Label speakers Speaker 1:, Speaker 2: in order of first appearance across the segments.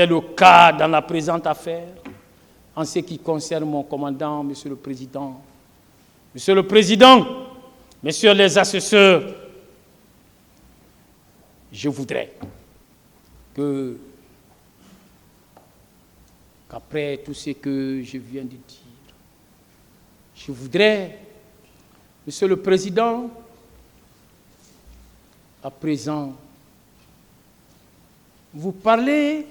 Speaker 1: C'est le cas dans la présente affaire, en ce qui concerne mon commandant, Monsieur le Président. Monsieur le Président, Messieurs les assesseurs, je voudrais qu'après tout ce que je viens de dire, je voudrais, Monsieur le Président, à présent, vous parler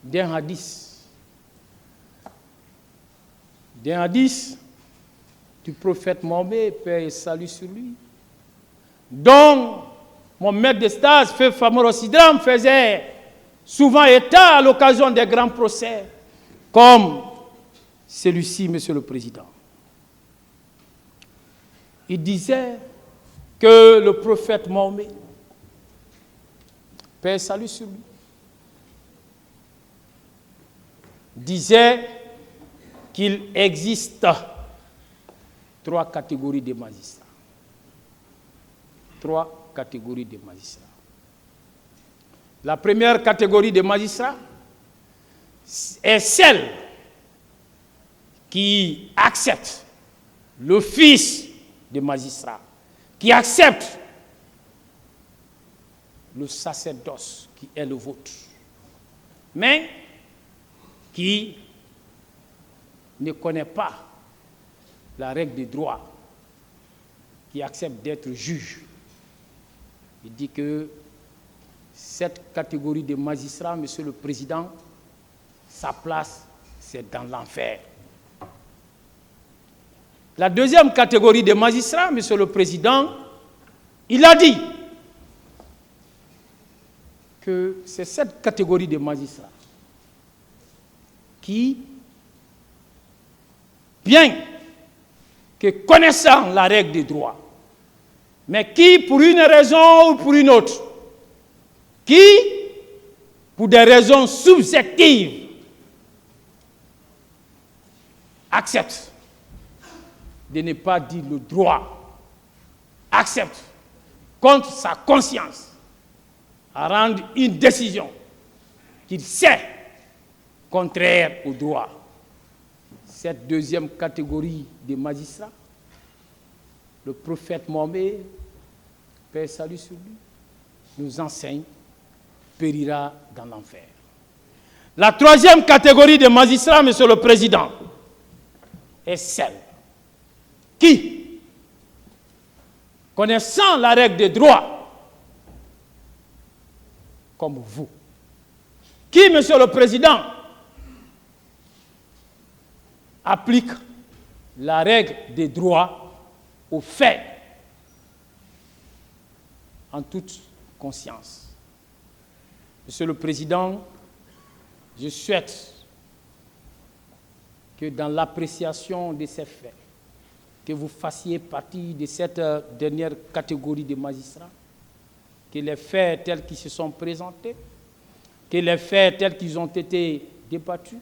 Speaker 1: d'un hadith du prophète Mohammed, paix et salut sur lui, dont mon maître de stage, Feu Famoro Sidram, faisait souvent état à l'occasion des grands procès, comme celui-ci, Monsieur le Président. Il disait que le prophète Mohammed, paix et salut sur lui, disait qu'il existe 3 catégories de magistrats. 3 catégories de magistrats. La première catégorie de magistrats est celle qui accepte l'office de magistrat, qui accepte le sacerdoce qui est le vôtre, mais qui ne connaît pas la règle du droit, qui accepte d'être juge. Il dit que cette catégorie de magistrats, Monsieur le Président, sa place, c'est dans l'enfer. La deuxième catégorie de magistrats, Monsieur le Président, il a dit que c'est cette catégorie de magistrats qui, bien que connaissant la règle du droit, mais qui, pour une raison ou pour une autre, qui, pour des raisons subjectives, accepte de ne pas dire le droit, accepte contre sa conscience à rendre une décision qu'il sait contraire au droit. Cette deuxième catégorie de magistrats, le prophète Mohammed, paix et salut sur lui, nous enseigne, périra dans l'enfer. La troisième catégorie de magistrats, Monsieur le Président, est celle qui, connaissant la règle des droits, comme vous, qui, Monsieur le Président, applique la règle des droits aux faits en toute conscience. Monsieur le Président, je souhaite que dans l'appréciation de ces faits, que vous fassiez partie de cette dernière catégorie de magistrats, que les faits tels qu'ils se sont présentés, que les faits tels qu'ils ont été débattus,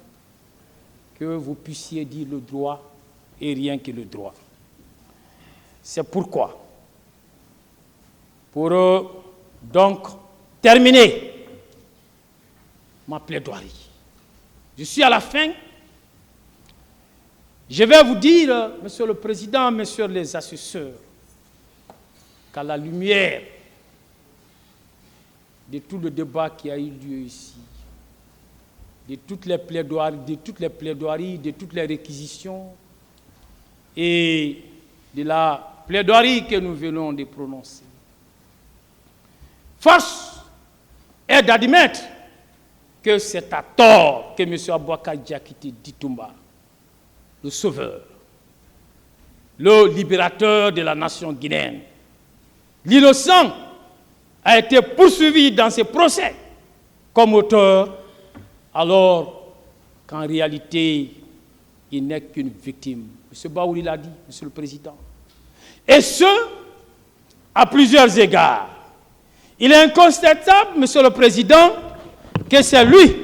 Speaker 1: que vous puissiez dire le droit et rien que le droit. C'est pourquoi, pour donc terminer ma plaidoirie, je suis à la fin. Je vais vous dire, Monsieur le Président, Messieurs les assesseurs, qu'à la lumière de tout le débat qui a eu lieu ici, de toutes les plaidoiries, de toutes les réquisitions et de la plaidoirie que nous venons de prononcer. Force est d'admettre que c'est à tort que M. Aboubacar Diakité Ditumba, le sauveur, le libérateur de la nation guinéenne, l'innocent, a été poursuivi dans ce procès comme auteur, alors qu'en réalité, il n'est qu'une victime. M. Baouli l'a dit, Monsieur le Président. Et ce, à plusieurs égards. Il est incontestable, Monsieur le Président, que c'est lui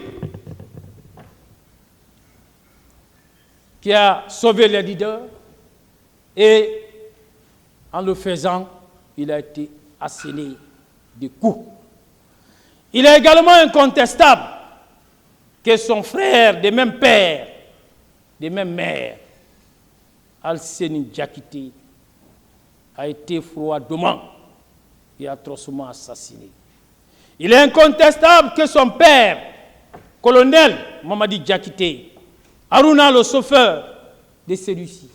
Speaker 1: qui a sauvé les leaders et en le faisant, il a été asséné de coups. Il est également incontestable que son frère des mêmes pères, des mêmes mères, Alseni Diakité, a été froidement et atrocement assassiné. Il est incontestable que son père, colonel Mamadi Diakité, Haruna le chauffeur de celui-ci,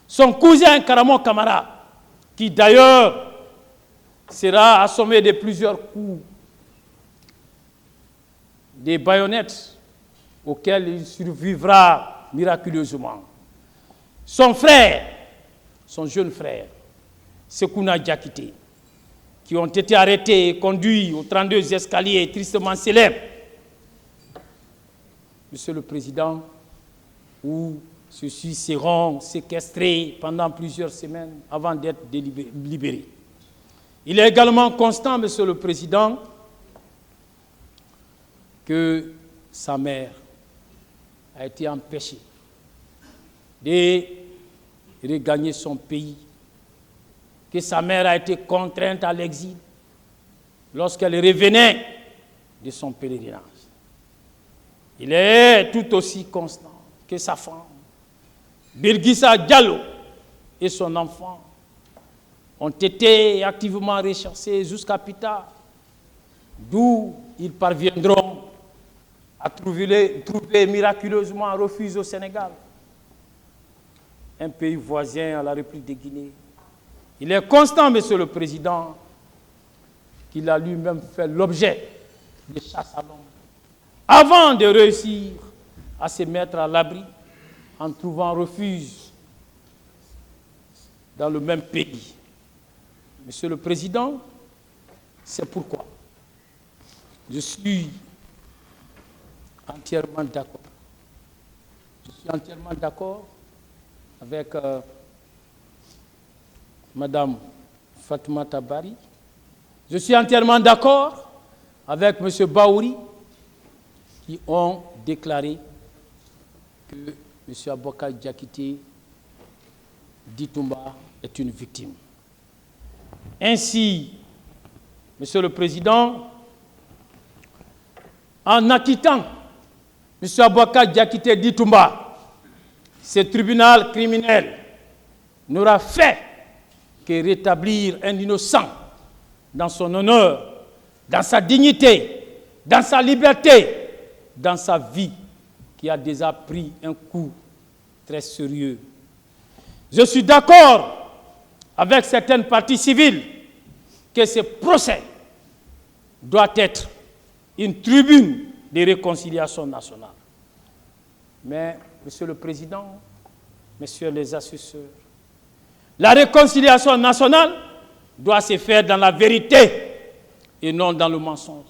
Speaker 1: son cousin Karamo Kamara, qui d'ailleurs sera assommé de plusieurs coups, des baïonnettes auxquelles il survivra miraculeusement. Son frère, son jeune frère, Sekouna Diakité, qui ont été arrêtés et conduits aux 32 escaliers tristement célèbres. Monsieur le Président, où ceux-ci seront séquestrés pendant plusieurs semaines avant d'être libérés. Il est également constant, Monsieur le Président, que sa mère a été empêchée de regagner son pays, que sa mère a été contrainte à l'exil lorsqu'elle revenait de son pèlerinage. Il est tout aussi constant que sa femme, Birgissa Diallo, et son enfant ont été activement recherchés jusqu'à plus tard, d'où ils parviendront à trouver miraculeusement un refuge au Sénégal, un pays voisin à la République de Guinée. Il est constant, Monsieur le Président, qu'il a lui-même fait l'objet de chasse à l'homme avant de réussir à se mettre à l'abri en trouvant refuge dans le même pays. Monsieur le Président, c'est pourquoi je suis entièrement d'accord. Je suis entièrement d'accord avec Madame Fatoumata Bari. Je suis entièrement d'accord avec M. Baouri qui ont déclaré que M. Aboka Diakité Ditumba est une victime. Ainsi, Monsieur le Président, en acquittant M. Aboka Diakité Ditumba, ce tribunal criminel n'aura fait que rétablir un innocent dans son honneur, dans sa dignité, dans sa liberté, dans sa vie, qui a déjà pris un coup très sérieux. Je suis d'accord avec certaines parties civiles que ce procès doit être une tribune de réconciliation nationale. Mais, Monsieur le Président, Messieurs les assesseurs, la réconciliation nationale doit se faire dans la vérité et non dans le mensonge.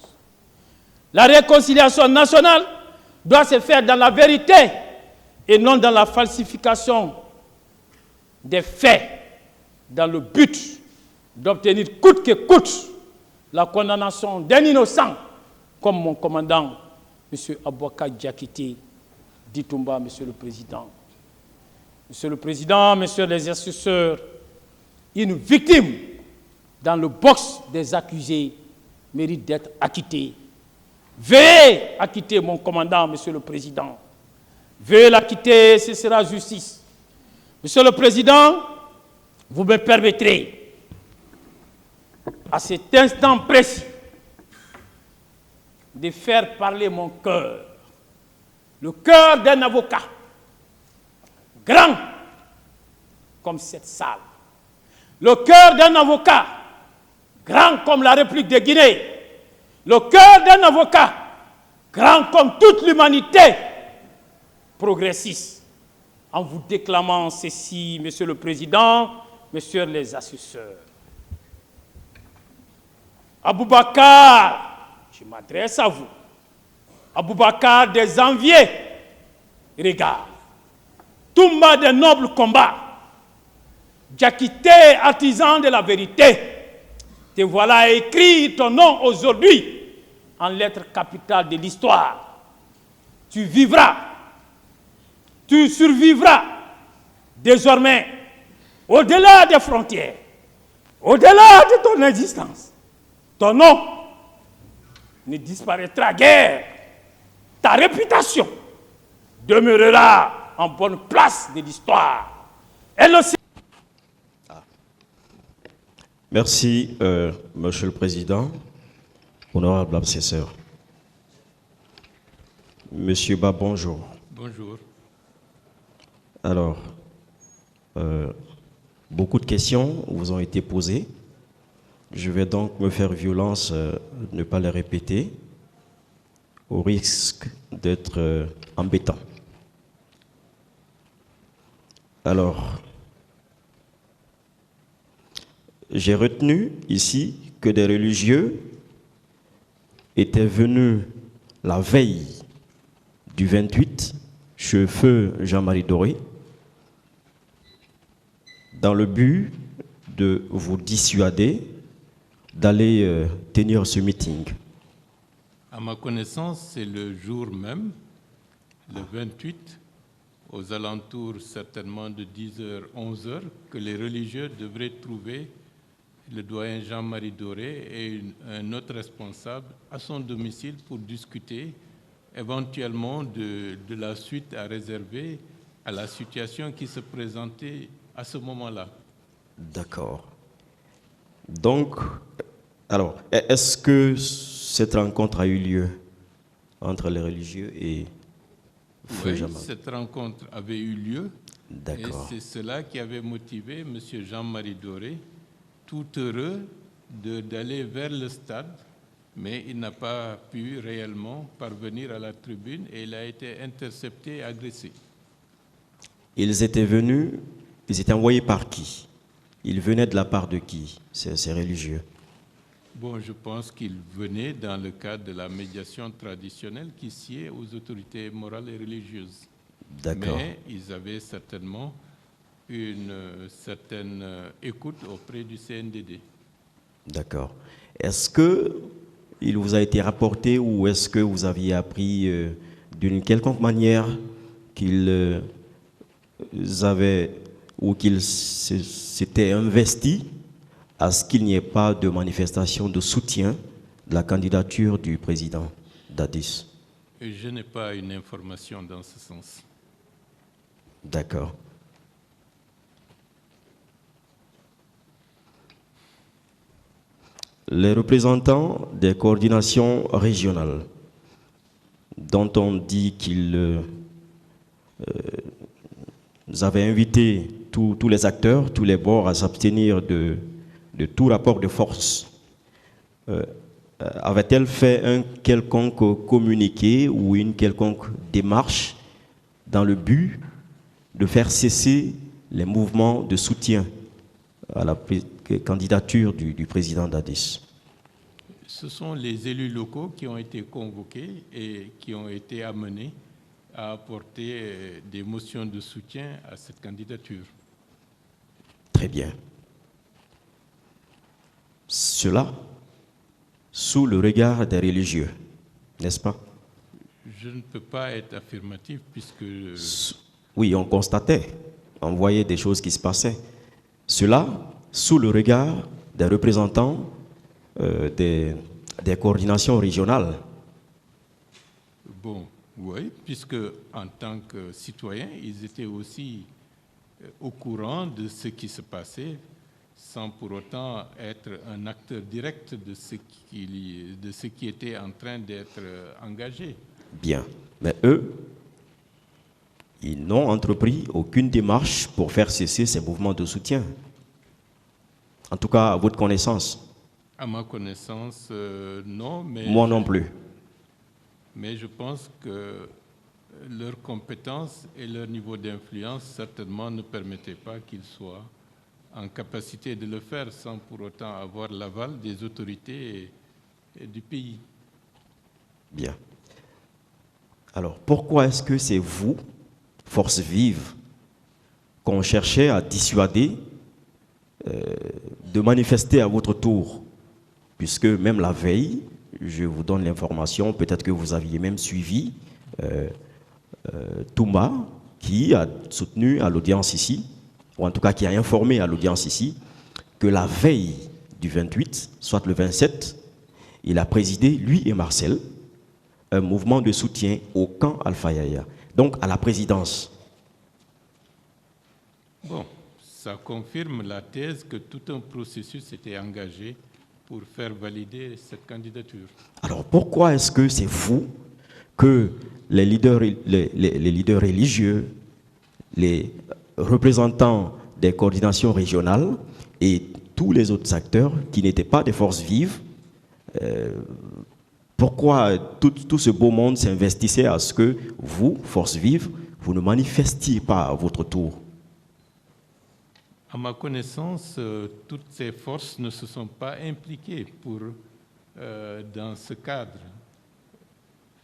Speaker 1: La réconciliation nationale doit se faire dans la vérité et non dans la falsification des faits, dans le but d'obtenir coûte que coûte la condamnation d'un innocent comme mon commandant, M. Aboka Diakité Ditumba, Monsieur le Président. Monsieur le Président, Messieurs les assesseurs, une victime dans le box des accusés mérite d'être acquittée. Veuillez acquitter mon commandant, Monsieur le Président. Veuillez l'acquitter, ce sera justice. Monsieur le Président, vous me permettrez, à cet instant précis, de faire parler mon cœur, le cœur d'un avocat, grand comme cette salle, le cœur d'un avocat, grand comme la République de Guinée, le cœur d'un avocat, grand comme toute l'humanité progressiste, en vous déclamant ceci, Monsieur le Président, Messieurs les assesseurs. Aboubakar, je m'adresse à vous, Aboubakar des enviés, regarde, Toumba des nobles combats, Diakité, artisan de la vérité, te voilà écrit ton nom aujourd'hui en lettres capitales de l'histoire. Tu vivras, tu survivras désormais au-delà des frontières, au-delà de ton existence. Ton nom ne disparaîtra guère. ta réputation demeurera en bonne place de l'histoire. Et le...
Speaker 2: Merci, Monsieur le Président, honorable assesseur. Monsieur Ba, bonjour.
Speaker 3: Bonjour.
Speaker 2: Alors, beaucoup de questions vous ont été posées. Je vais donc me faire violence de ne pas les répéter, au risque d'être embêtant. Alors, j'ai retenu ici que des religieux étaient venus la veille du 28 chez feu Jean-Marie Doré dans le but de vous dissuader d'aller tenir ce meeting.
Speaker 3: À ma connaissance, c'est le jour même, le 28, aux alentours certainement de 10h, 11h, que les religieux devraient trouver le doyen Jean-Marie Doré et un autre responsable à son domicile pour discuter éventuellement de la suite à réserver à la situation qui se présentait à ce moment-là.
Speaker 2: D'accord. Donc, alors, est-ce que cette rencontre a eu lieu entre les religieux et Feu Jean-Marie?
Speaker 3: Oui, cette rencontre avait eu lieu.
Speaker 2: D'accord.
Speaker 3: Et c'est cela qui avait motivé M. Jean-Marie Doré, tout heureux d'aller vers le stade, mais il n'a pas pu réellement parvenir à la tribune et il a été intercepté et agressé.
Speaker 2: Ils étaient venus, ils étaient envoyés par qui? Ils venaient de la part de qui, ces religieux?
Speaker 3: Bon, je pense qu'ils venaient dans le cadre de la médiation traditionnelle qui sied aux autorités morales et religieuses.
Speaker 2: D'accord.
Speaker 3: Mais ils avaient certainement une certaine écoute auprès du CNDD.
Speaker 2: D'accord. Est-ce que il vous a été rapporté ou est-ce que vous aviez appris d'une quelconque manière qu'ils avaient ou qu'ils s'étaient investis à ce qu'il n'y ait pas de manifestation de soutien de la candidature du président Dadis?
Speaker 3: Et je n'ai pas une information dans ce sens.
Speaker 2: D'accord. Les représentants des coordinations régionales, dont on dit qu'ils avaient invité tous les acteurs, tous les bords à s'abstenir de tout rapport de force, avait-elle fait un quelconque communiqué ou une quelconque démarche dans le but de faire cesser les mouvements de soutien à la candidature du président Dadis?
Speaker 3: Ce sont les élus locaux qui ont été convoqués et qui ont été amenés à apporter des motions de soutien à cette candidature.
Speaker 2: Très bien. Cela sous le regard des religieux, n'est-ce pas?
Speaker 3: Je ne peux pas être affirmatif puisque...
Speaker 2: Oui, on constatait, on voyait des choses qui se passaient. Cela sous le regard des représentants des coordinations régionales.
Speaker 3: Bon, oui, puisque en tant que citoyens, ils étaient aussi au courant de ce qui se passait, sans pour autant être un acteur direct de ce qui était en train d'être engagé.
Speaker 2: Bien, mais eux, ils n'ont entrepris aucune démarche pour faire cesser ces mouvements de soutien. En tout cas, à votre connaissance.
Speaker 3: À ma connaissance, non. Mais
Speaker 2: moi non plus.
Speaker 3: Mais je pense que leurs compétences et leur niveau d'influence certainement ne permettaient pas qu'ils soient en capacité de le faire sans pour autant avoir l'aval des autorités et du pays.
Speaker 2: Bien. Alors, pourquoi est-ce que c'est vous, force vive, qu'on cherchait à dissuader de manifester à votre tour? Puisque même la veille, je vous donne l'information, peut-être que vous aviez même suivi Touma, qui a soutenu à l'audience ici, ou en tout cas qui a informé à l'audience ici, que la veille du 28, soit le 27, il a présidé, lui et Marcel, un mouvement de soutien au camp Alpha Yaya, donc à la présidence.
Speaker 3: Bon, ça confirme la thèse que tout un processus était engagé pour faire valider cette candidature.
Speaker 2: Alors pourquoi est-ce que c'est vous que les leaders religieux, les représentants des coordinations régionales et tous les autres acteurs qui n'étaient pas des forces vives, pourquoi tout ce beau monde s'investissait à ce que vous, forces vives, vous ne manifestiez pas à votre tour?
Speaker 3: À ma connaissance, toutes ces forces ne se sont pas impliquées dans ce cadre.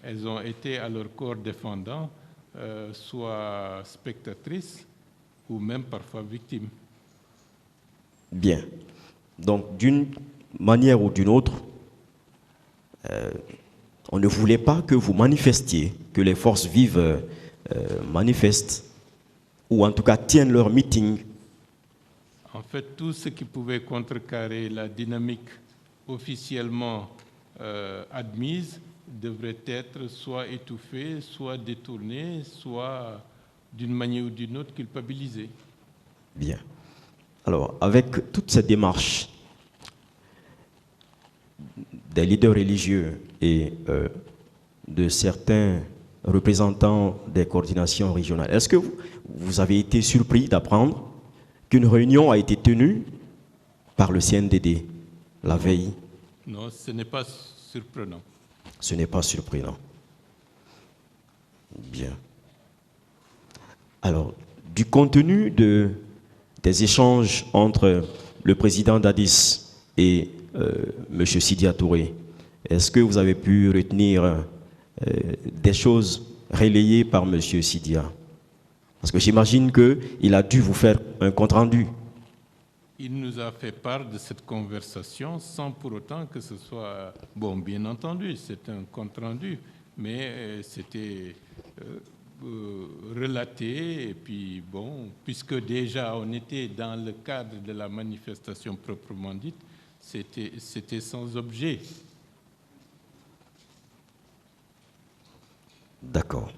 Speaker 3: Elles ont été à leur corps défendant, soit spectatrices ou même parfois victimes.
Speaker 2: Bien. Donc, d'une manière ou d'une autre, on ne voulait pas que vous manifestiez, que les forces vives manifestent, ou en tout cas tiennent leur meeting.
Speaker 3: En fait, tout ce qui pouvait contrecarrer la dynamique officiellement admise devrait être soit étouffé, soit détourné, soit d'une manière ou d'une autre culpabilisé.
Speaker 2: Bien. Alors, avec toute cette démarche des leaders religieux et de certains représentants des coordinations régionales, est-ce que vous avez été surpris d'apprendre qu'une réunion a été tenue par le CNDD la veille?
Speaker 3: Non, ce n'est pas surprenant.
Speaker 2: Ce n'est pas surprenant. Bien. Alors, du contenu des échanges entre le président d'Addis et M. Sidia Touré, est-ce que vous avez pu retenir des choses relayées par M. Sidia? Parce que j'imagine qu'il a dû vous faire un compte-rendu.
Speaker 3: Il nous a fait part de cette conversation sans pour autant que ce soit... Bon, bien entendu, c'est un compte-rendu, mais c'était relaté. Et puis, bon, puisque déjà on était dans le cadre de la manifestation proprement dite, c'était sans objet.
Speaker 2: D'accord.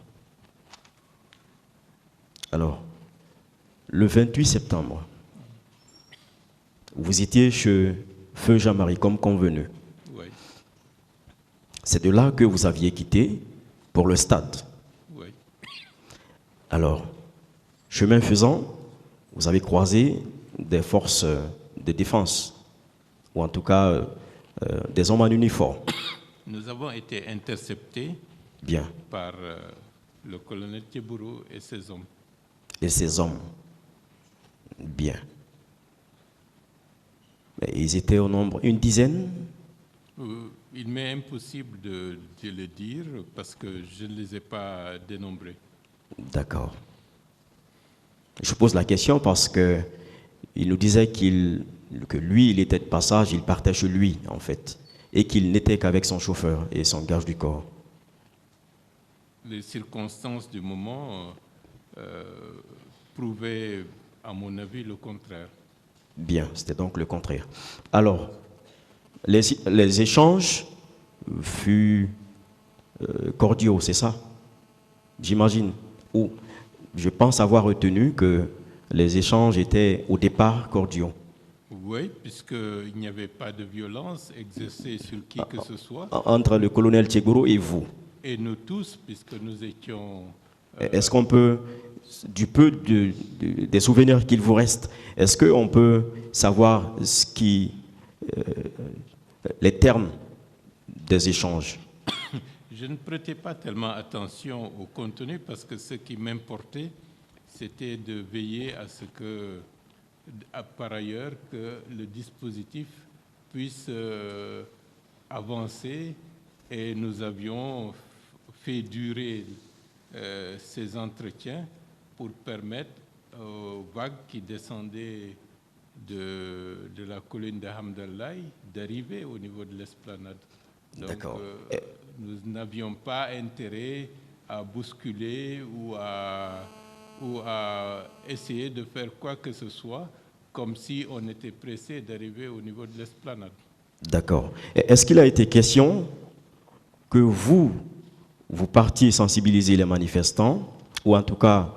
Speaker 2: Alors, le 28 septembre, vous étiez chez Feu Jean-Marie comme convenu.
Speaker 3: Oui.
Speaker 2: C'est de là que vous aviez quitté pour le stade.
Speaker 3: Oui.
Speaker 2: Alors, chemin faisant, vous avez croisé des forces de défense, ou en tout cas des hommes en uniforme.
Speaker 3: Nous avons été interceptés
Speaker 2: Bien.
Speaker 3: par le colonel Tchebourou et ses hommes.
Speaker 2: Et ces hommes, bien. Mais ils étaient au nombre une dizaine?
Speaker 3: Il m'est impossible de le dire parce que je ne les ai pas dénombrés.
Speaker 2: D'accord. Je pose la question parce que il nous disait que lui, il était de passage, il partait chez lui, en fait, et qu'il n'était qu'avec son chauffeur et son garde du corps.
Speaker 3: Les circonstances du moment prouvaient, à mon avis, le contraire.
Speaker 2: Bien, c'était donc le contraire. Alors, les échanges furent cordiaux, c'est ça? J'imagine. Ou je pense avoir retenu que les échanges étaient au départ cordiaux.
Speaker 3: Oui, puisqu'il n'y avait pas de violence exercée sur qui que ce soit.
Speaker 2: Entre le colonel Tchebourou et vous.
Speaker 3: Et nous tous, puisque nous étions...
Speaker 2: Est-ce qu'on peut, des souvenirs qu'il vous reste, est-ce qu'on peut savoir les termes des échanges?
Speaker 3: Je ne prêtais pas tellement attention au contenu parce que ce qui m'importait, c'était de veiller à ce que, par ailleurs, que le dispositif puisse avancer, et nous avions fait durer ces entretiens pour permettre aux vagues qui descendaient de la colline de Hamdallahi d'arriver au niveau de l'esplanade. Donc, nous n'avions pas intérêt à bousculer ou à essayer de faire quoi que ce soit comme si on était pressé d'arriver au niveau de l'esplanade.
Speaker 2: D'accord. Est-ce qu'il a été question que vous vous partiez sensibiliser les manifestants, ou en tout cas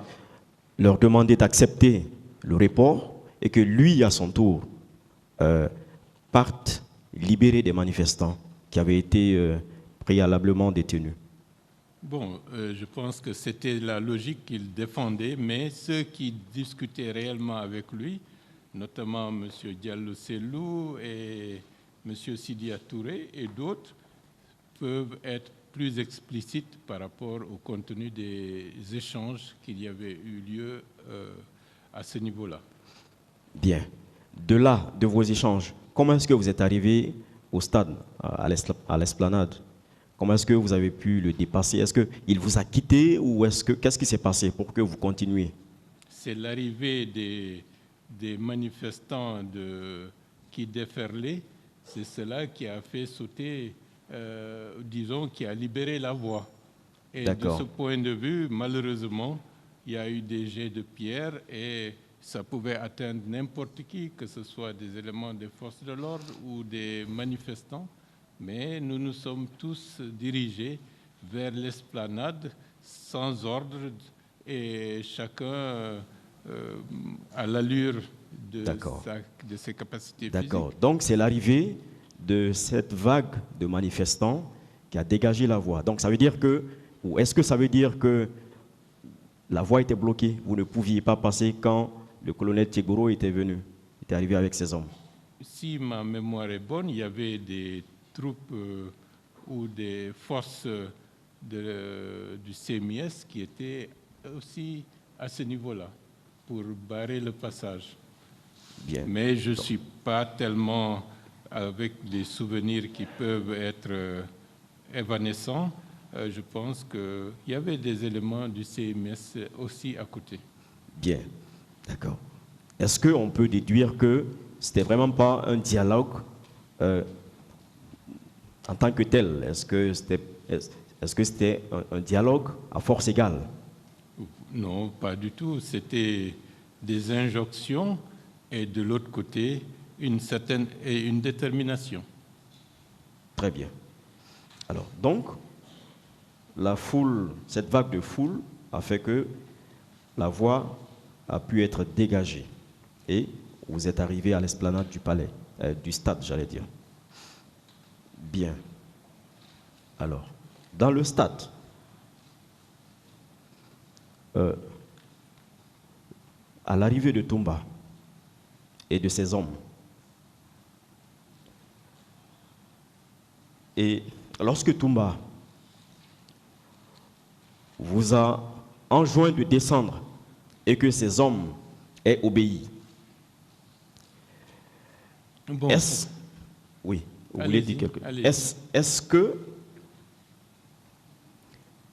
Speaker 2: leur demander d'accepter le report, et que lui, à son tour, parte libérer des manifestants qui avaient été préalablement détenus.
Speaker 3: Bon, je pense que c'était la logique qu'il défendait, mais ceux qui discutaient réellement avec lui, notamment M. Diallo Sellou et M. Sidia Touré et d'autres, peuvent être plus explicites par rapport au contenu des échanges qu'il y avait eu lieu à ce niveau-là.
Speaker 2: Bien. De là, de vos échanges, comment est-ce que vous êtes arrivé au stade, à l'esplanade? Comment est-ce que vous avez pu le dépasser? Est-ce qu'il vous a quitté ou qu'est-ce qui s'est passé pour que vous continuiez?
Speaker 3: C'est l'arrivée des manifestants qui déferlaient, c'est cela qui a fait sauter, disons, qui a libéré la voie. Et de ce point de vue, malheureusement, il y a eu des jets de pierre et ça pouvait atteindre n'importe qui, que ce soit des éléments des forces de l'ordre ou des manifestants. Mais nous nous sommes tous dirigés vers l'esplanade sans ordre et chacun à l'allure de ses capacités physiques.
Speaker 2: D'accord. Donc c'est l'arrivée de cette vague de manifestants qui a dégagé la voie. Donc ça veut dire que, ou est-ce que ça veut dire que la voie était bloquée, vous ne pouviez pas passer quand le colonel Tchegoro était venu, était arrivé avec ses hommes?
Speaker 3: Si ma mémoire est bonne, il y avait des troupes ou des forces du CMIS qui étaient aussi à ce niveau-là pour barrer le passage.
Speaker 2: Bien.
Speaker 3: Mais je ne suis pas tellement avec des souvenirs qui peuvent être évanescents. Je pense qu'il y avait des éléments du CMS aussi à côté.
Speaker 2: Bien, d'accord. Est-ce qu'on peut déduire que ce n'était vraiment pas un dialogue en tant que tel? Est-ce que c'était un dialogue à force égale?
Speaker 3: Non, pas du tout. C'était des injonctions et de l'autre côté, une détermination.
Speaker 2: Très bien. Alors, donc, la foule, cette vague de foule a fait que la voie a pu être dégagée. Et vous êtes arrivé à l'esplanade du palais, du stade, j'allais dire. Bien. Alors, dans le stade, à l'arrivée de Toumba et de ses hommes, et lorsque Toumba vous a enjoint de descendre et que ses hommes aient obéi,
Speaker 3: bon,
Speaker 2: oui, vous voulez dire quelque chose? Est-ce que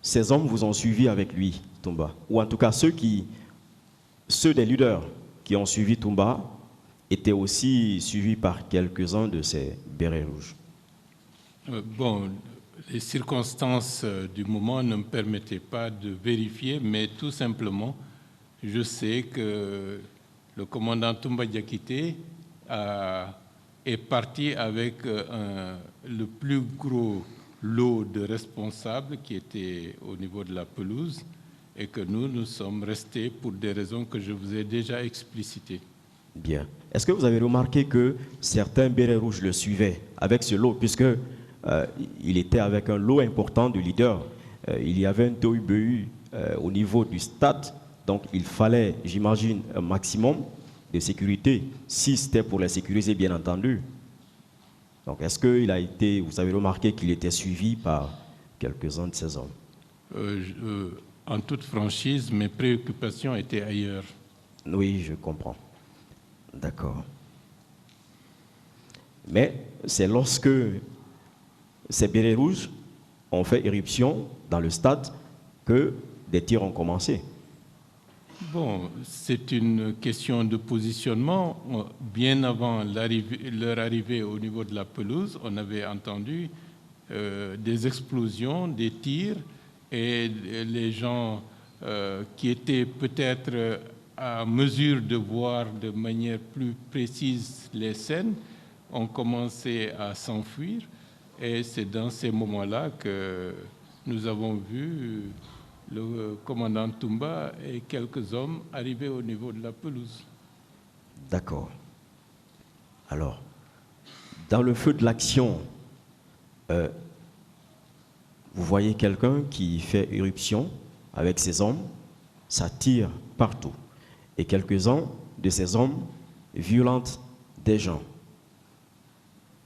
Speaker 2: ces hommes vous ont suivi avec lui, Toumba? Ou en tout cas, ceux des leaders qui ont suivi Toumba étaient aussi suivis par quelques-uns de ces bérets rouges?
Speaker 3: Bon, les circonstances du moment ne me permettaient pas de vérifier, mais tout simplement, je sais que le commandant Toumba Diakité est parti avec le plus gros lot de responsables qui étaient au niveau de la pelouse et que nous sommes restés pour des raisons que je vous ai déjà explicitées.
Speaker 2: Bien. Est-ce que vous avez remarqué que certains bérets rouges le suivaient avec ce lot, puisque il était avec un lot important de leaders? Il y avait un tohu-bohu au niveau du stade, donc il fallait, j'imagine, un maximum de sécurité, si c'était pour les sécuriser, bien entendu. Donc, est-ce que vous avez remarqué qu'il était suivi par quelques-uns de ces hommes?
Speaker 3: En toute franchise, mes préoccupations étaient ailleurs.
Speaker 2: Oui, je comprends. D'accord. Mais c'est lorsque ces bérets rouges ont fait éruption dans le stade que des tirs ont commencé.
Speaker 3: Bon, c'est une question de positionnement. Bien avant leur arrivée au niveau de la pelouse, on avait entendu des explosions, des tirs, et les gens qui étaient peut-être à mesure de voir de manière plus précise les scènes ont commencé à s'enfuir. Et c'est dans ces moments-là que nous avons vu le commandant Toumba et quelques hommes arriver au niveau de la pelouse.
Speaker 2: D'accord. Alors, dans le feu de l'action, vous voyez quelqu'un qui fait éruption avec ses hommes, ça tire partout. Et quelques-uns de ces hommes violentent des gens.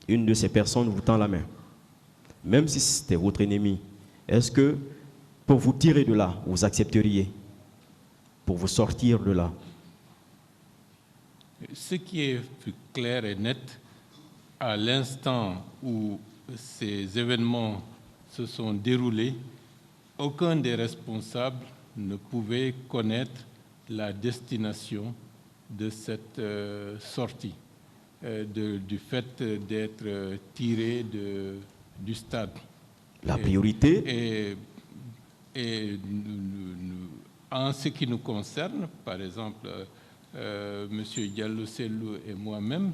Speaker 2: Une de ces personnes vous tend la main. Même si c'était votre ennemi, est-ce que pour vous tirer de là, vous accepteriez? Pour vous sortir de là?
Speaker 3: Ce qui est clair et net, à l'instant où ces événements se sont déroulés, aucun des responsables ne pouvait connaître la destination de cette sortie, du fait d'être tiré du stade.
Speaker 2: La priorité?
Speaker 3: En ce qui nous concerne, par exemple, M. Diallo Sellou et moi-même,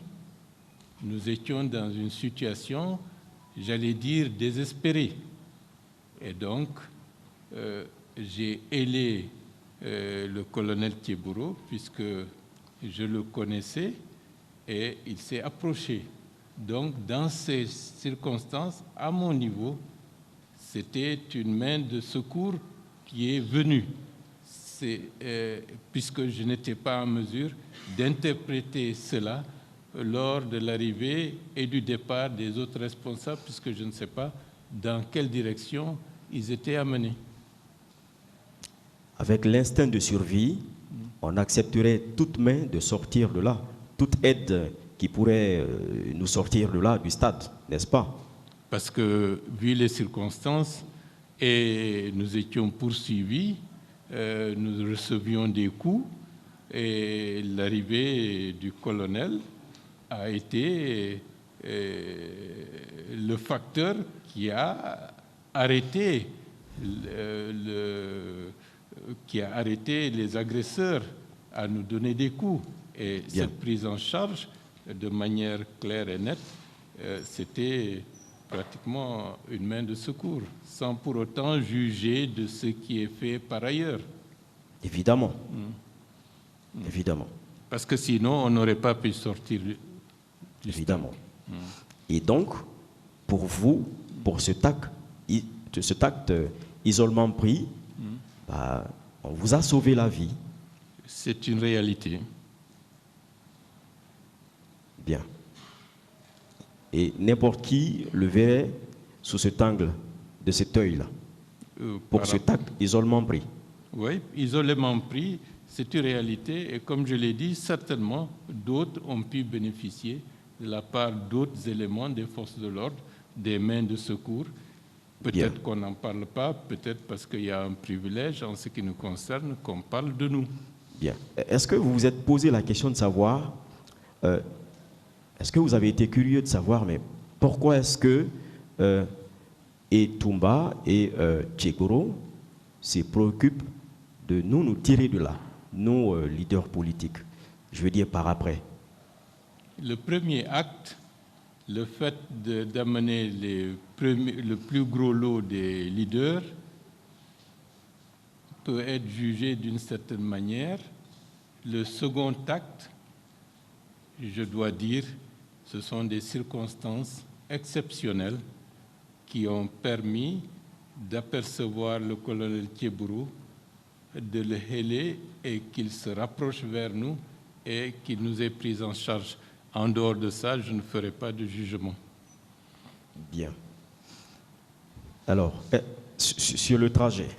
Speaker 3: nous étions dans une situation, j'allais dire, désespérée. Et donc, j'ai ailé le colonel Thiebouro, puisque je le connaissais, et il s'est approché. Donc, dans ces circonstances, à mon niveau, c'était une main de secours qui est venue. Puisque je n'étais pas en mesure d'interpréter cela lors de l'arrivée et du départ des autres responsables, puisque je ne sais pas dans quelle direction ils étaient amenés.
Speaker 2: Avec l'instinct de survie, on accepterait toute main de sortir de là, toute aide qui pourrait nous sortir de là, du stade, n'est-ce pas?
Speaker 3: Parce que, vu les circonstances, et nous étions poursuivis, nous recevions des coups, et l'arrivée du colonel a été le facteur qui a arrêté les agresseurs à nous donner des coups. Et
Speaker 2: Bien.
Speaker 3: cette prise en charge, de manière claire et nette, c'était pratiquement une main de secours, sans pour autant juger de ce qui est fait par ailleurs.
Speaker 2: Évidemment. Évidemment.
Speaker 3: Parce que sinon, on n'aurait pas pu sortir du
Speaker 2: Évidemment. Et donc, pour vous, pour cet acte isolement pris, on vous a sauvé la vie.
Speaker 3: C'est une réalité.
Speaker 2: Bien. Et n'importe qui le verrait sous cet angle, de cet œil-là, pour cet acte isolement pris.
Speaker 3: Oui, isolement pris, c'est une réalité. Et comme je l'ai dit, certainement, d'autres ont pu bénéficier de la part d'autres éléments des forces de l'ordre, des mains de secours. Peut-être qu'on n'en parle pas, peut-être parce qu'il y a un privilège en ce qui nous concerne qu'on parle de nous.
Speaker 2: Bien. Est-ce que vous vous êtes posé la question de savoir, est-ce que vous avez été curieux de savoir, mais pourquoi est-ce que et Toumba et Thiebouro se préoccupent de nous tirer de là, nous leaders politiques, je veux dire par après?
Speaker 3: Le premier acte, le fait d'amener le plus gros lot des leaders peut être jugé d'une certaine manière. Le second acte, je dois dire, ce sont des circonstances exceptionnelles qui ont permis d'apercevoir le colonel Thiebouro, de le héler et qu'il se rapproche vers nous et qu'il nous ait pris en charge. En dehors de ça, je ne ferai pas de jugement.
Speaker 2: Bien. Alors, sur le trajet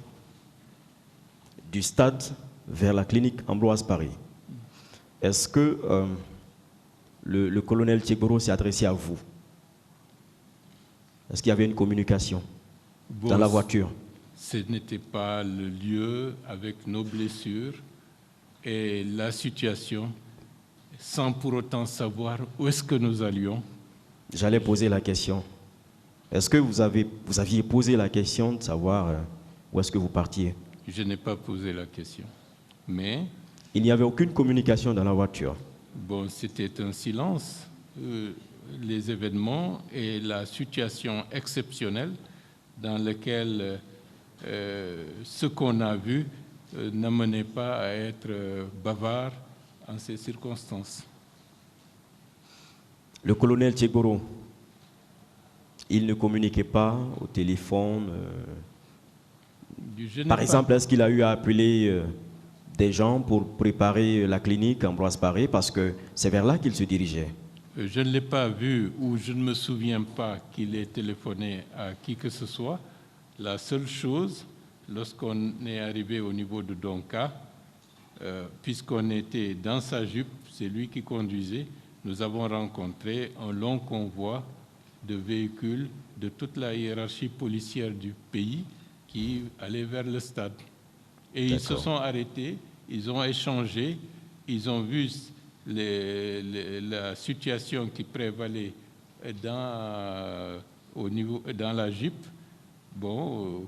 Speaker 2: du stade vers la clinique Ambroise Paré, est-ce que le colonel Thiebouro s'est adressé à vous? Est-ce qu'il y avait une communication dans la voiture?
Speaker 3: Ce n'était pas le lieu avec nos blessures et la situation, sans pour autant savoir où est-ce que nous allions.
Speaker 2: J'allais poser la question. Est-ce que vous aviez posé la question de savoir où est-ce que vous partiez?
Speaker 3: Je n'ai pas posé la question. Mais
Speaker 2: il n'y avait aucune communication dans la voiture.
Speaker 3: Bon, c'était un silence. Les événements et la situation exceptionnelle dans laquelle ce qu'on a vu n'amenait pas à être bavard en ces circonstances.
Speaker 2: Le colonel Tchegoro, il ne communiquait pas au téléphone. Par exemple, est-ce qu'il a eu à appeler des gens pour préparer la clinique Ambroise Paré, parce que c'est vers là qu'il se dirigeait?
Speaker 3: Je ne l'ai pas vu ou je ne me souviens pas qu'il ait téléphoné à qui que ce soit. La seule chose, lorsqu'on est arrivé au niveau de Donka, puisqu'on était dans sa jupe, c'est lui qui conduisait, nous avons rencontré un long convoi de véhicules de toute la hiérarchie policière du pays qui allaient vers le stade. Et ils se sont arrêtés, ils ont échangé, ils ont vu la situation qui prévalait dans la Jeep. Bon,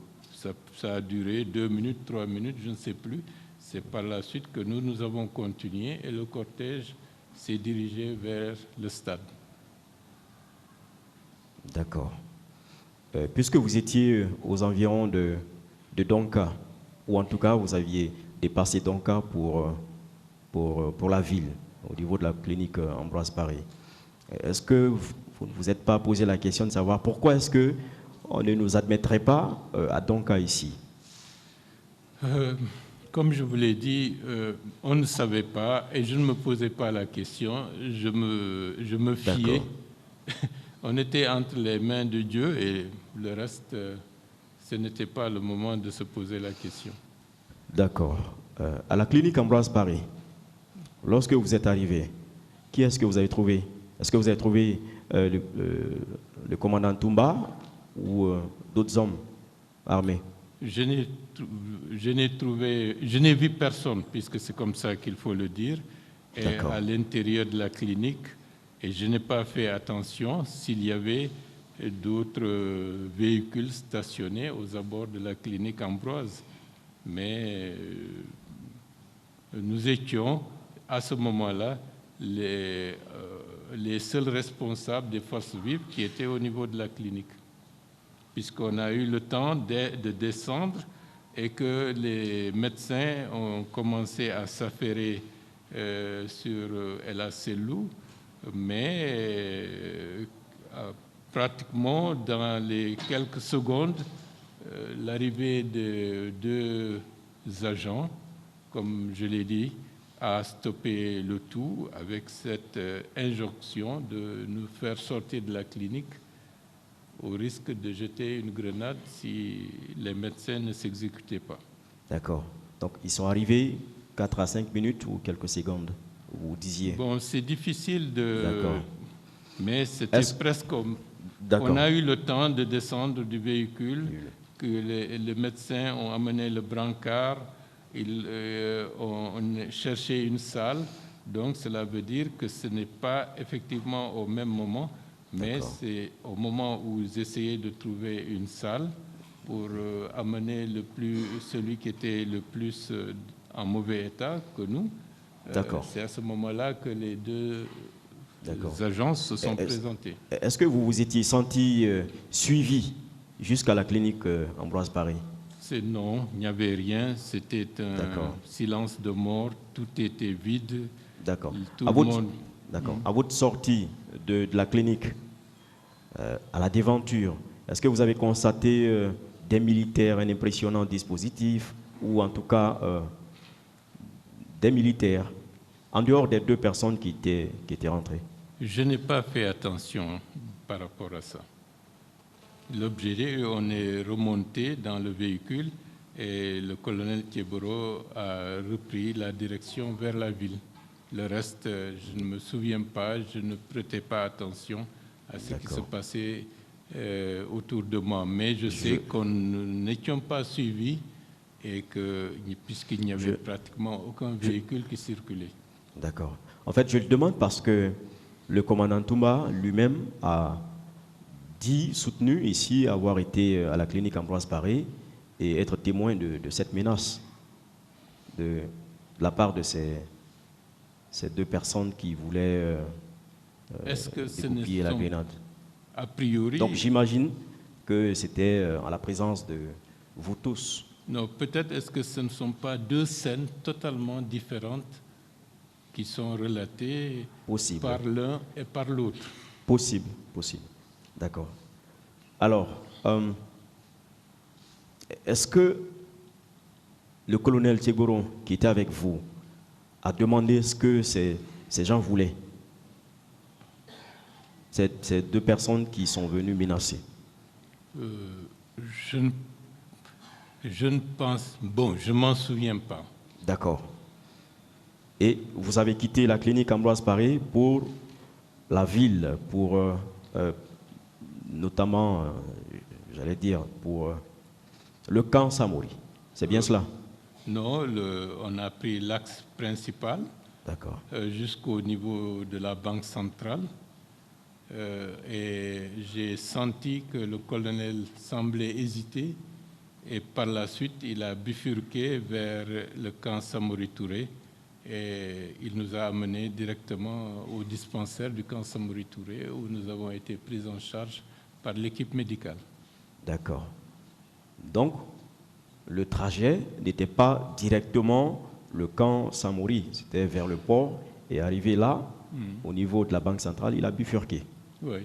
Speaker 3: ça a duré 2 minutes, 3 minutes, je ne sais plus. C'est par la suite que nous avons continué et le cortège s'est dirigé vers le stade.
Speaker 2: D'accord. Puisque vous étiez aux environs de Donka, ou en tout cas vous aviez dépassé Donka pour la ville, au niveau de la clinique Ambroise Paré, est-ce que vous ne vous êtes pas posé la question de savoir pourquoi est-ce qu'on ne nous admettrait pas à Donka ici?
Speaker 3: Comme je vous l'ai dit, on ne savait pas et je ne me posais pas la question, je me fiais. On était entre les mains de Dieu et le reste, ce n'était pas le moment de se poser la question. D'accord.
Speaker 2: À la clinique Ambroise Paré, lorsque vous êtes arrivé, qui est-ce que vous avez trouvé? Est-ce que vous avez trouvé le commandant Toumba ou d'autres hommes armés?
Speaker 3: Je n'ai vu personne, puisque c'est comme ça qu'il faut le dire, à l'intérieur de la clinique. Et je n'ai pas fait attention s'il y avait d'autres véhicules stationnés aux abords de la clinique Ambroise. Mais nous étions, à ce moment-là, les seuls responsables des forces vives qui étaient au niveau de la clinique. Puisqu'on a eu le temps de descendre et que les médecins ont commencé à s'affairer sur El Selou, mais pratiquement dans les quelques secondes, l'arrivée de 2 agents, comme je l'ai dit, a stoppé le tout avec cette injonction de nous faire sortir de la clinique au risque de jeter une grenade si les médecins ne s'exécutaient pas.
Speaker 2: D'accord. Donc, ils sont arrivés 4 à 5 minutes ou quelques secondes, vous disiez?
Speaker 3: Bon, c'est difficile de... D'accord. Mais c'était presque... On a eu le temps de descendre du véhicule, que les médecins ont amené le brancard, ils ont cherché une salle. Donc, cela veut dire que ce n'est pas effectivement au même moment, mais c'est au moment où ils essayaient de trouver une salle pour amener celui qui était le plus en mauvais état que nous. C'est à ce moment-là que les 2 agences se sont présentés.
Speaker 2: Est-ce que vous vous étiez senti suivi jusqu'à la clinique Ambroise Paré?
Speaker 3: Non, il n'y avait rien. C'était un silence de mort. Tout était vide.
Speaker 2: D'accord. À votre sortie de la clinique, à la déventure, est-ce que vous avez constaté des militaires, un impressionnant dispositif, ou en tout cas des militaires, en dehors des 2 personnes qui étaient rentrées?
Speaker 3: Je n'ai pas fait attention par rapport à ça. L'objet, on est remonté dans le véhicule et le colonel Tchegoro a repris la direction vers la ville. Le reste, je ne me souviens pas, je ne prêtais pas attention à ce qui se passait autour de moi. Mais je sais qu'on n'étions pas suivis et puisqu'il n'y avait pratiquement aucun véhicule qui circulait.
Speaker 2: D'accord. En fait, je le demande parce que le commandant Toumba lui-même a soutenu ici avoir été à la clinique Ambroise Paré et être témoin de cette menace de la part de ces 2 personnes qui voulaient dégoupiller la grenade.
Speaker 3: A priori...
Speaker 2: Donc j'imagine que c'était en la présence vous tous.
Speaker 3: Non, peut-être est-ce que ce ne sont pas deux scènes totalement différentes qui sont relatées
Speaker 2: Possible.
Speaker 3: par l'un et par l'autre.
Speaker 2: Possible. D'accord. Alors, est-ce que le colonel Tchegoro, qui était avec vous, a demandé ce que ces gens voulaient? Ces deux personnes qui sont venues menacer.
Speaker 3: Je ne pense... Bon, je ne m'en souviens pas.
Speaker 2: D'accord. Et vous avez quitté la clinique Ambroise Paré pour la ville, pour notamment, j'allais dire, pour le camp Samori. C'est bien cela?
Speaker 3: Non, on a pris l'axe principal jusqu'au niveau de la Banque centrale. Et j'ai senti que le colonel semblait hésiter et par la suite il a bifurqué vers le camp Samori Touré et il nous a amenés directement au dispensaire du camp Samori Touré où nous avons été pris en charge par l'équipe médicale.
Speaker 2: D'accord. Donc, le trajet n'était pas directement le camp Samori, c'était vers le port et arrivé là, au niveau de la Banque centrale, il a bifurqué.
Speaker 3: Oui.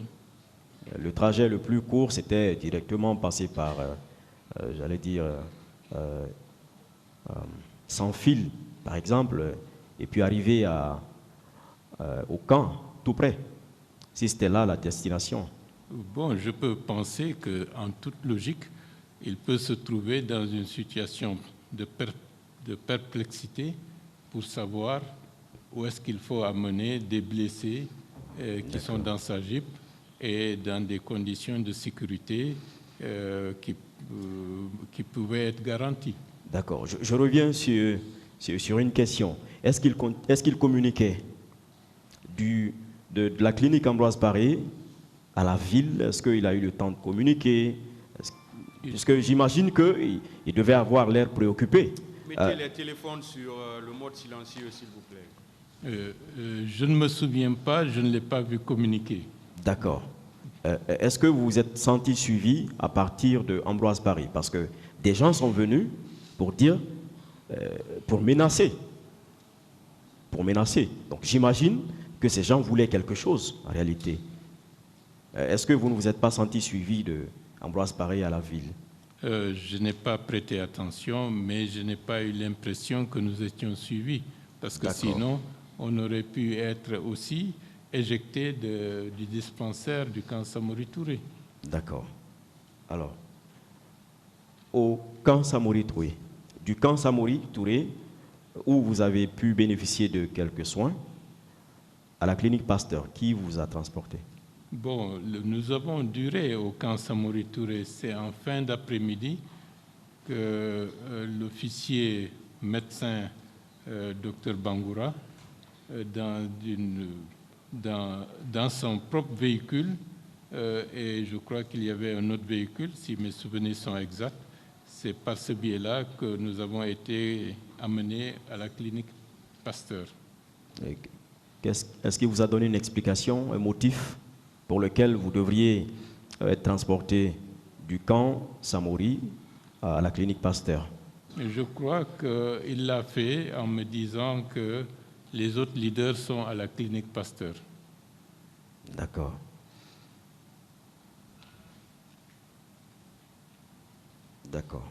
Speaker 2: Le trajet le plus court, c'était directement passer par, j'allais dire, sans fil, par exemple, et puis arriver au camp, tout près, si c'était là la destination.
Speaker 3: Bon, je peux penser qu'en toute logique, il peut se trouver dans une situation de perplexité pour savoir où est-ce qu'il faut amener des blessés qui sont dans sa Jeep et dans des conditions de sécurité qui pouvaient être garanties.
Speaker 2: D'accord. Je reviens sur une question. Est-ce qu'il communiquait de la clinique Ambroise Paré à la ville? Est-ce qu'il a eu le temps de communiquer? Puisque j'imagine qu'il devait avoir l'air préoccupé.
Speaker 4: Mettez les téléphones sur le mode silencieux, s'il vous plaît.
Speaker 3: Je ne me souviens pas, je ne l'ai pas vu communiquer.
Speaker 2: D'accord. Est-ce que vous vous êtes senti suivi à partir de Ambroise Paré? Parce que des gens sont venus pour dire, pour menacer. Pour menacer. Donc j'imagine que ces gens voulaient quelque chose, en réalité. Est-ce que vous ne vous êtes pas senti suivi de Ambroise Paré à la ville?
Speaker 3: Je n'ai pas prêté attention, mais je n'ai pas eu l'impression que nous étions suivis. Parce que sinon, on aurait pu être aussi éjecté du dispensaire du camp Samori Touré.
Speaker 2: D'accord. Alors, au camp Samori Touré, du camp Samori Touré, où vous avez pu bénéficier de quelques soins, à la clinique Pasteur, qui vous a transporté?
Speaker 3: Bon, nous avons duré au camp Samori Touré. C'est en fin d'après-midi que l'officier médecin Dr Bangoura, dans son propre véhicule, et je crois qu'il y avait un autre véhicule, si mes souvenirs sont exacts, c'est par ce biais-là que nous avons été amenés à la clinique Pasteur.
Speaker 2: Est-ce qu'il vous a donné une explication, un motif pour lequel vous devriez être transporté du camp Samori à la clinique Pasteur?
Speaker 3: Je crois qu'il l'a fait en me disant que les autres leaders sont à la clinique Pasteur.
Speaker 2: D'accord. D'accord.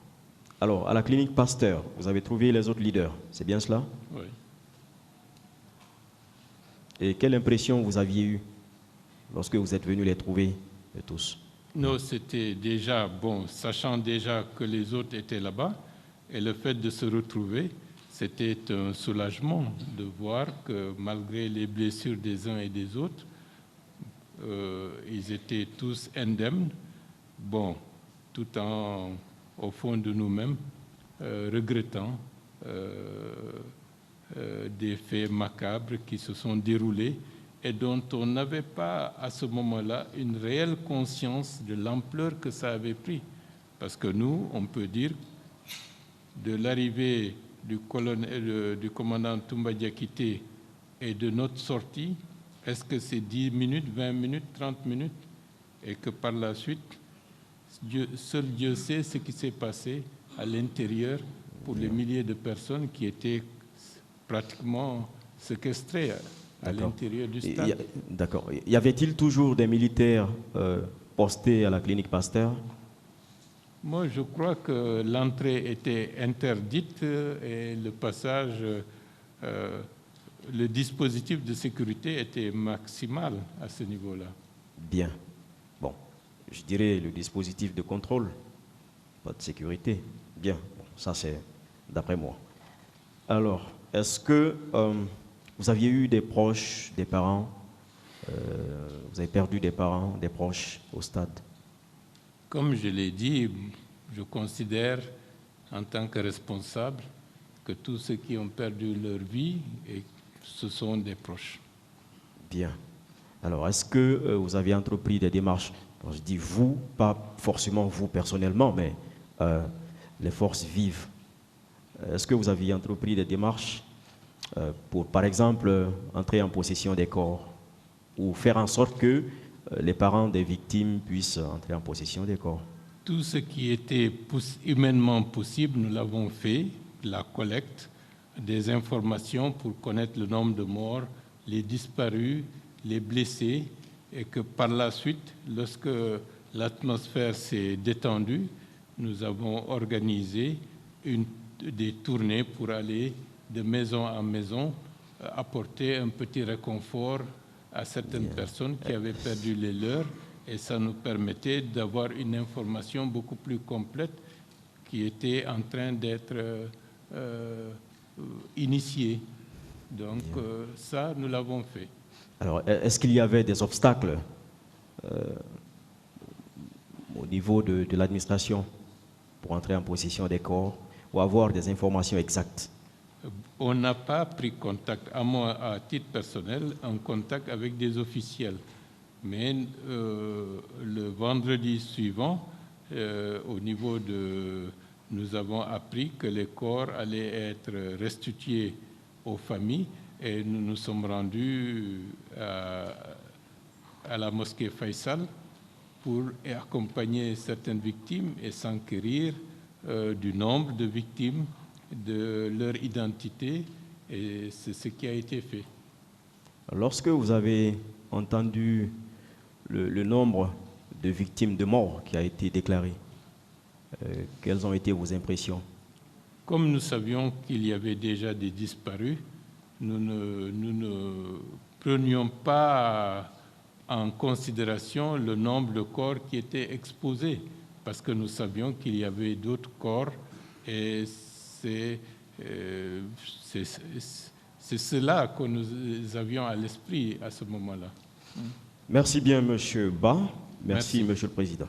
Speaker 2: Alors, à la clinique Pasteur, vous avez trouvé les autres leaders, c'est bien cela?
Speaker 3: Oui.
Speaker 2: Et quelle impression vous aviez eue lorsque vous êtes venus les trouver tous?
Speaker 3: Non, c'était déjà, bon, sachant déjà que les autres étaient là-bas, et le fait de se retrouver, c'était un soulagement de voir que malgré les blessures des uns et des autres, ils étaient tous indemnes, bon, tout au fond de nous-mêmes, regrettant des faits macabres qui se sont déroulés et dont on n'avait pas à ce moment-là une réelle conscience de l'ampleur que ça avait pris. Parce que nous, on peut dire, de l'arrivée du commandant Toumba Diakité et de notre sortie, est-ce que c'est 10 minutes, 20 minutes, 30 minutes? Et que par la suite, seul Dieu sait ce qui s'est passé à l'intérieur pour les milliers de personnes qui étaient pratiquement séquestrées à l'intérieur du stade.
Speaker 2: D'accord. Y avait-il toujours des militaires postés à la clinique Pasteur?
Speaker 3: Moi, je crois que l'entrée était interdite et le passage, le dispositif de sécurité était maximal à ce niveau-là.
Speaker 2: Bien. Bon, je dirais le dispositif de contrôle, pas de sécurité. Bien, bon, ça c'est d'après moi. Alors, est-ce que vous aviez eu des proches, des parents, vous avez perdu des parents, des proches au stade?
Speaker 3: Comme je l'ai dit, je considère en tant que responsable que tous ceux qui ont perdu leur vie, ce sont des proches.
Speaker 2: Bien. Alors, est-ce que vous avez entrepris des démarches? Quand je dis vous, pas forcément vous personnellement, mais les forces vives. Est-ce que vous aviez entrepris des démarches pour, par exemple, entrer en possession des corps ou faire en sorte que les parents des victimes puissent entrer en possession des corps?
Speaker 3: Tout ce qui était humainement possible, nous l'avons fait, la collecte des informations pour connaître le nombre de morts, les disparus, les blessés, et que par la suite, lorsque l'atmosphère s'est détendue, nous avons organisé des tournées pour aller de maison en maison, apporter un petit réconfort à certaines personnes qui avaient perdu les leurs, et ça nous permettait d'avoir une information beaucoup plus complète qui était en train d'être initiée. Donc ça, nous l'avons fait.
Speaker 2: Alors, est-ce qu'il y avait des obstacles au niveau de l'administration pour entrer en possession des corps ou avoir des informations exactes?
Speaker 3: On n'a pas pris contact, à moi, à titre personnel, en contact avec des officiels. Mais le vendredi suivant, au niveau nous avons appris que les corps allaient être restitués aux familles et nous nous sommes rendus à la mosquée Faisal pour accompagner certaines victimes et s'enquérir du nombre de victimes, de leur identité, et c'est ce qui a été fait.
Speaker 2: Lorsque vous avez entendu le nombre de victimes de mort qui a été déclaré, quelles ont été vos impressions?
Speaker 3: Comme nous savions qu'il y avait déjà des disparus, nous ne prenions pas en considération le nombre de corps qui étaient exposés, parce que nous savions qu'il y avait d'autres corps, et c'est cela que nous avions à l'esprit à ce moment-là.
Speaker 2: Merci bien, M. Ba. Merci, M. le Président.